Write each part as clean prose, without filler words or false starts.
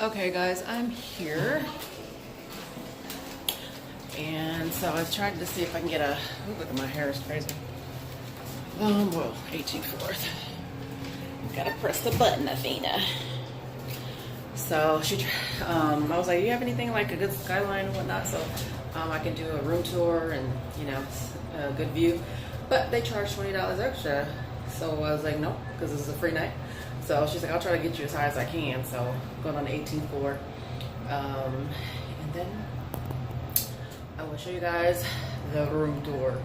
Okay guys, I'm here. And so I tried to see if I can get a, oh, look at my hair is crazy. Well, 18/4. Gotta press the button, Athena. So I was like, you have anything like a good skyline and whatnot? So I can do a room tour and, you know, a good view. But they charge $20 extra. So I was like, nope, because this is a free night. So she's like, I'll try to get you as high as I can. So going on the 18th floor. And then I will show you guys the room tour.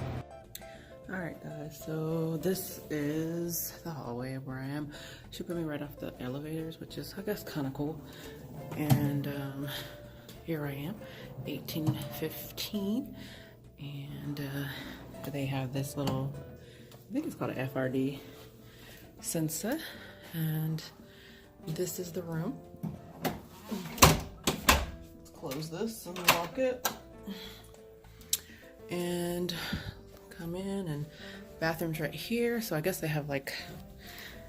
Alright guys, so this is the hallway where I am. She put me right off the elevators, which is, I guess, kind of cool. And here I am, 1815. And they have this little, I think it's called an FRD sensor. And this is the room. Let's close this and lock it. And come in, and bathroom's right here. So I guess they have like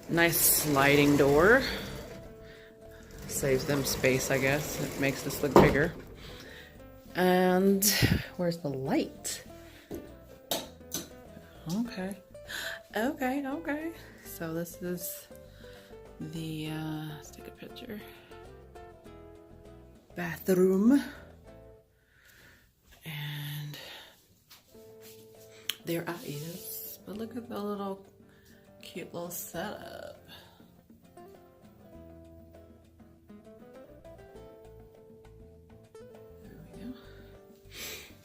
nice sliding door. Saves them space, I guess. It makes this look bigger. And where's the light? Okay. So this is the, let's take a picture. Bathroom. And there I is. But look at the little cute little setup. There we go.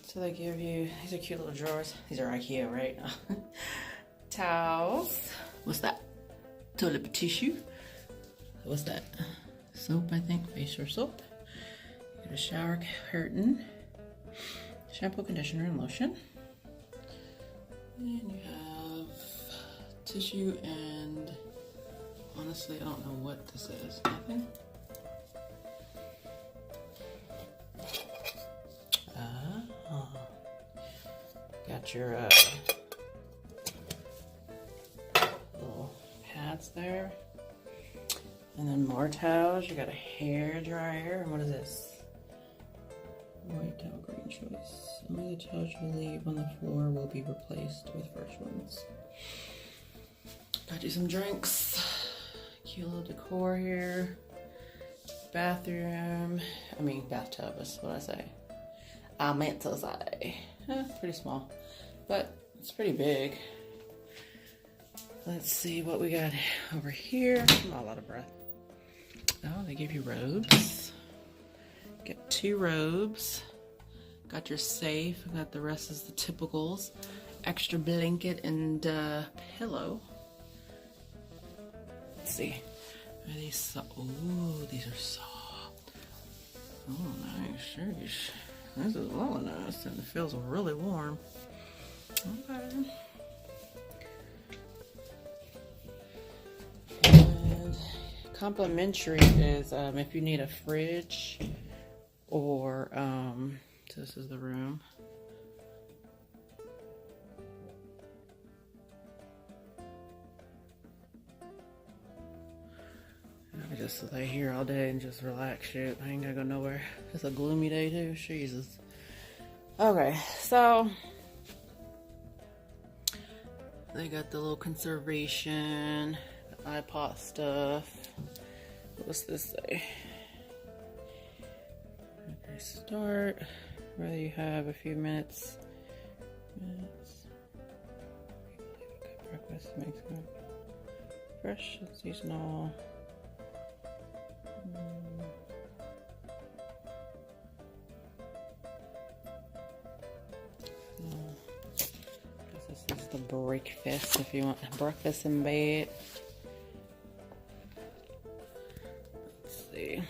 So they give you, these are cute little drawers. These are IKEA, right? Towels. What's that? Toilet tissue. What's that? Soap, I think. Facial soap. Get a shower curtain. Shampoo, conditioner, and lotion. And you have tissue and, honestly, I don't know what this is. Nothing. Got your little pads there. And then more towels. You got a hair dryer. And what is this? White towel, green choice. Only the towels you leave on the floor will be replaced with fresh ones. Got you some drinks. Cute little decor here. Bathroom. I mean bathtub is what I say. I meant to say. It's pretty small, but it's pretty big. Let's see what we got over here. I'm all out of breath. Oh, they give you robes. Get 2 robes. Got your safe. Got the rest is the typicals. Extra blanket and pillow. Let's see. Are these soft? Oh, these are soft. Oh, nice. Sheesh. This is really nice and it feels really warm. Okay. And complimentary is if you need a fridge or so this is the room. I just lay here all day and just relax. Shit, I ain't gotta go nowhere. It's a gloomy day too. Jesus. Okay, so they got the little conservation, the iPod stuff. What's this say? Okay, start. Whether you have a few minutes. Breakfast makes good. Fresh and seasonal. This is the breakfast if you want breakfast in bed. Let's see.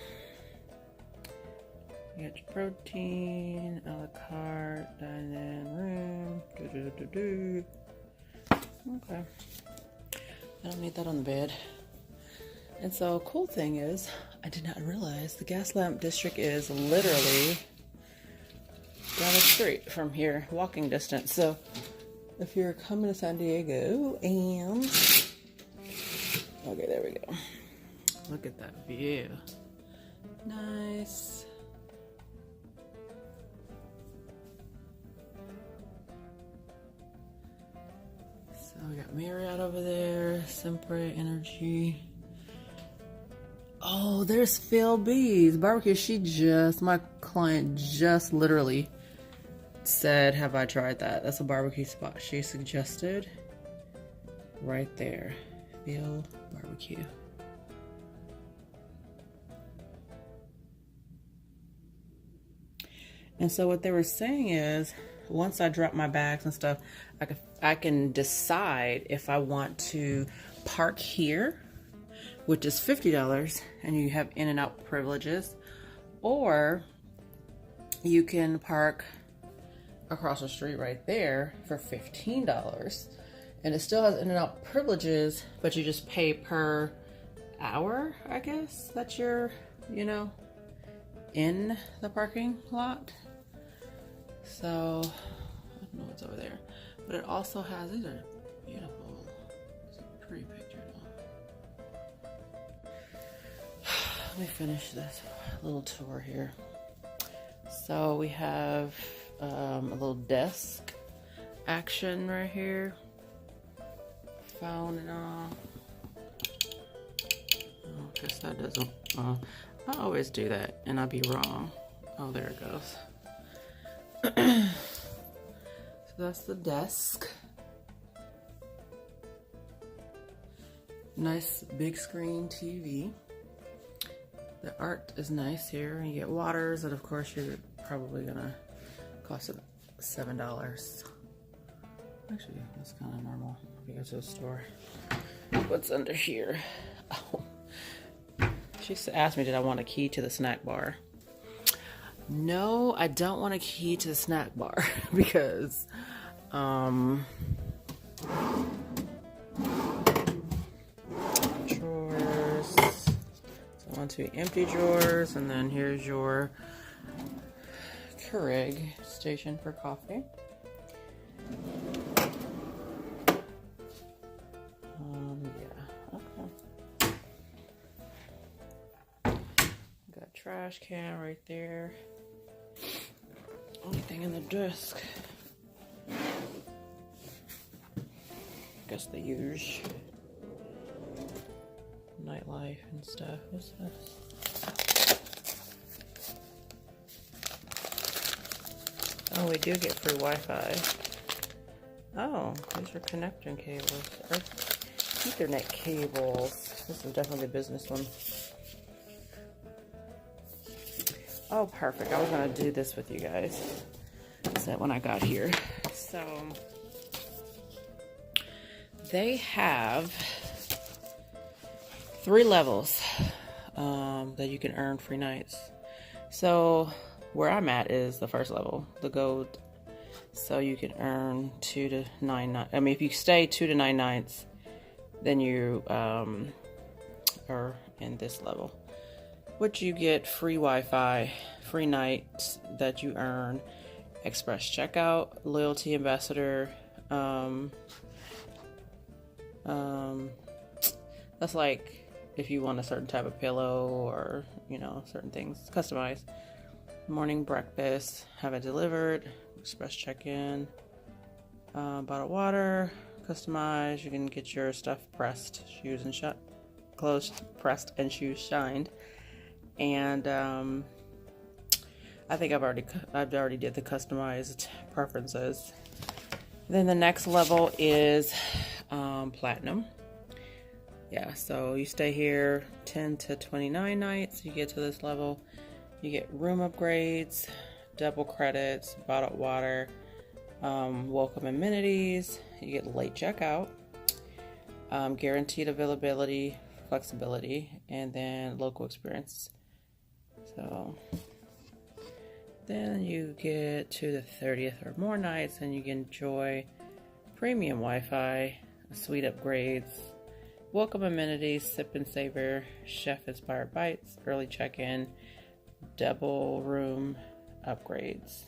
You got your protein, a la carte, dine-in room. Okay. I don't need that on the bed. And so, cool thing is, I did not realize the gas lamp district is literally down the street from here, walking distance. So, if you're coming to San Diego and, okay, there we go. Look at that view. Nice. So we got Marriott over there, Sempre Energy. Oh, there's Phil B's barbecue. My client just literally said, have I tried that? That's a barbecue spot she suggested. Right there, Phil Barbecue. And so what they were saying is, once I drop my bags and stuff, I can decide if I want to park here, which is $50, and you have in and out privileges, or you can park across the street right there for $15, and it still has in and out privileges, but you just pay per hour, I guess, that you're, you know, in the parking lot. So I don't know what's over there, but it also has, these are beautiful. It's a pretty picture though. Let me finish this little tour here. So we have a little desk action right here. Phone and all. Oh, I guess that doesn't, I always do that and I'll be wrong. Oh, there it goes. So that's the desk. Nice big screen TV. The art is nice here. You get waters, and of course you're probably gonna cost about $7. Actually, that's kind of normal if you go to the store. What's under here? Oh, she asked me, did I want a key to the snack bar? No, I don't want a key to the snack bar because drawers. So 1, 2 empty drawers, and then here's your Keurig station for coffee. Yeah, okay. Got a trash can right there. Only thing in the desk. Guess the usual nightlife and stuff. What's this? Oh, we do get free Wi-Fi. Oh, these are connecting cables. Or Ethernet cables. This is definitely the business one. Oh, perfect. I was going to do this with you guys. Said when I got here. So, they have 3 levels that you can earn free nights. So, where I'm at is the first level, the gold. So, you can earn 2 to 9 nights. I mean, if you stay 2 to 9 nights, then you are in this level. Which you get free Wi-Fi, free nights that you earn, express checkout, loyalty ambassador. That's like if you want a certain type of pillow or, you know, certain things customized. Morning breakfast, have it delivered, express check-in, bottled water, customized. You can get your stuff pressed, shoes and clothes pressed and shoes shined. And I think I've already did the customized preferences. Then the next level is platinum. Yeah, so you stay here 10 to 29 nights. You get to this level. You get room upgrades, double credits, bottled water, welcome amenities. You get late checkout, guaranteed availability, flexibility, and then local experience. So then you get to the 30th or more nights and you can enjoy premium Wi-Fi, suite upgrades, welcome amenities, sip and savor, chef inspired bites, early check-in, double room upgrades.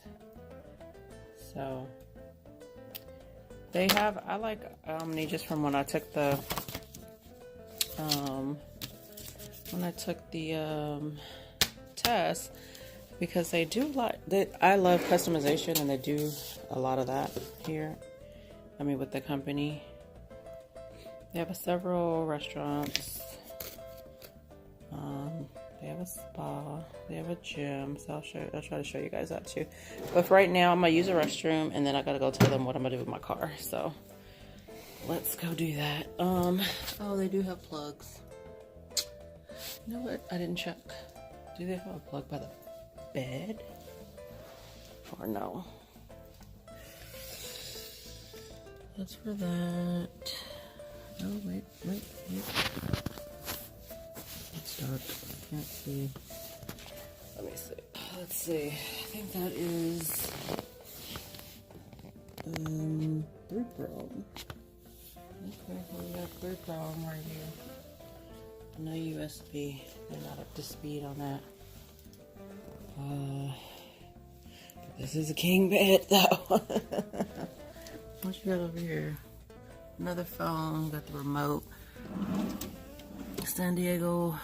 So they have, I like Omni just from when I took the test because they do a lot. I love customization, and they do a lot of that here. I mean, with the company, they have several restaurants. They have a spa. They have a gym. So I'll try to show you guys that too. But for right now, I'm gonna use a restroom, and then I gotta go tell them what I'm gonna do with my car. So let's go do that. Oh, they do have plugs. You know what? I didn't check. Do they have a plug by the bed? Or no? That's for that. Oh, wait. It's dark. Can't see. Let me see. Let's see. I think that is 3 prong. Okay, we got 3 prong right here. No USB. They're not up to speed on that. This is a king bed though. What you got over here? Another phone. Got the remote. San Diego.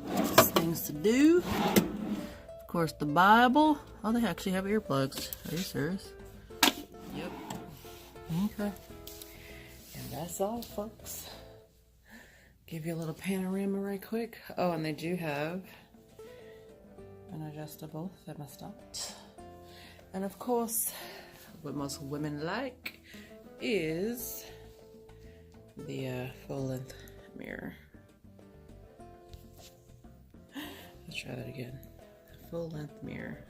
Things to do. Of course, the Bible. Oh, they actually have earplugs. Are you serious? Yep. Okay. And that's all, folks. Give you a little panorama right quick. Oh, and they do have an adjustable thermostat. And of course, what most women like is the full-length mirror. Let's try that again. The full-length mirror.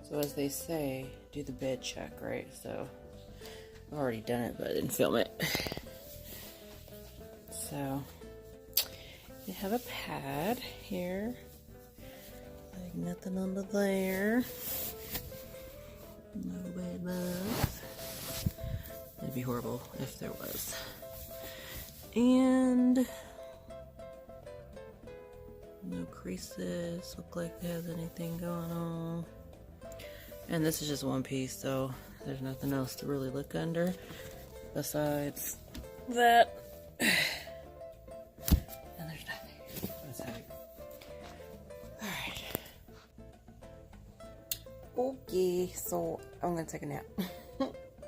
So as they say, do the bed check, right? So I've already done it, but I didn't film it. So you have a pad here, like nothing under there. No bed bugs. It'd be horrible if there was. And no creases. Look like it has anything going on. And this is just one piece, so there's nothing else to really look under besides that. Okay, so I'm gonna take a nap.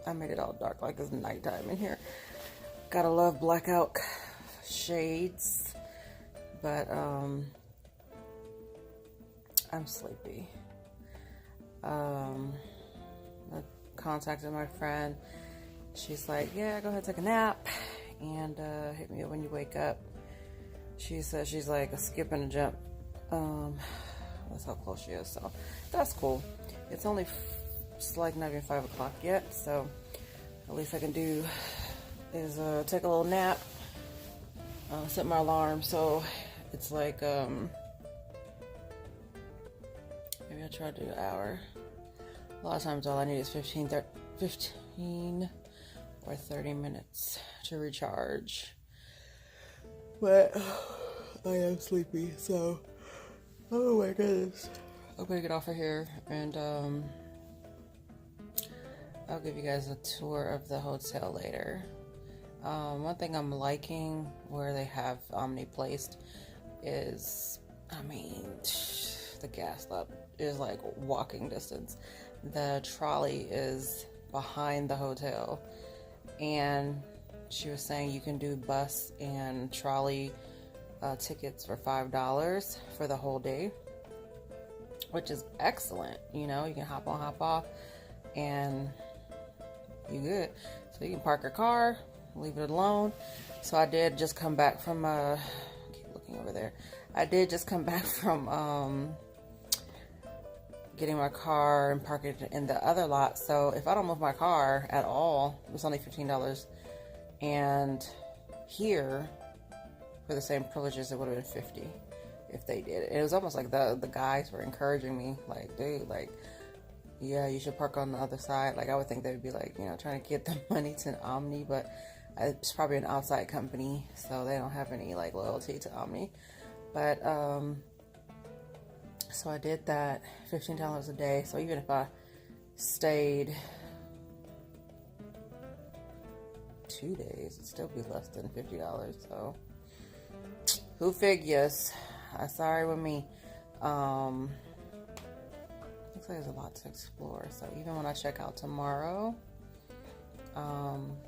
I made it all dark like it's nighttime in here. Gotta love blackout shades, but I'm sleepy. I contacted my friend. She's like, yeah, go ahead, take a nap, and hit me up when you wake up. She says she's like a skip and a jump. That's how close she is, so that's cool. It's only, it's like not even 5 o'clock yet, so at least I can do is take a little nap, set my alarm, so it's like, maybe I'll try to do an hour. A lot of times all I need is 15 or 30 minutes to recharge, but I am sleepy, so oh my goodness. I'm gonna get off of here, and I'll give you guys a tour of the hotel later. One thing I'm liking where they have Omni placed is, I mean, the gas stop is like walking distance. The trolley is behind the hotel, and she was saying you can do bus and trolley tickets for $5 for the whole day, which is excellent. You know, you can hop on, hop off, and you good. So you can park your car, leave it alone. So I did just come back from keep looking over there. I did just come back from getting my car and park it in the other lot. So if I don't move my car at all, it's only $15. And here, for the same privileges, it would have been $50 if they did it. It was almost like the guys were encouraging me, like, dude, like, yeah, you should park on the other side. Like, I would think they would be like, you know, trying to get the money to Omni, but it's probably an outside company, so they don't have any like loyalty to Omni. But so I did that, $15 a day. So even if I stayed 2 days, it'd still be less than $50. So who figures? sorry with me. Looks like there's a lot to explore. So even when I check out tomorrow,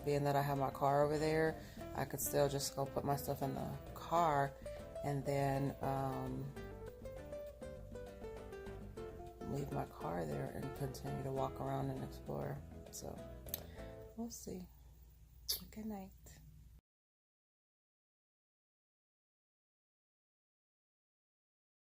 being that I have my car over there, I could still just go put my stuff in the car and then leave my car there and continue to walk around and explore. So we'll see. Good night.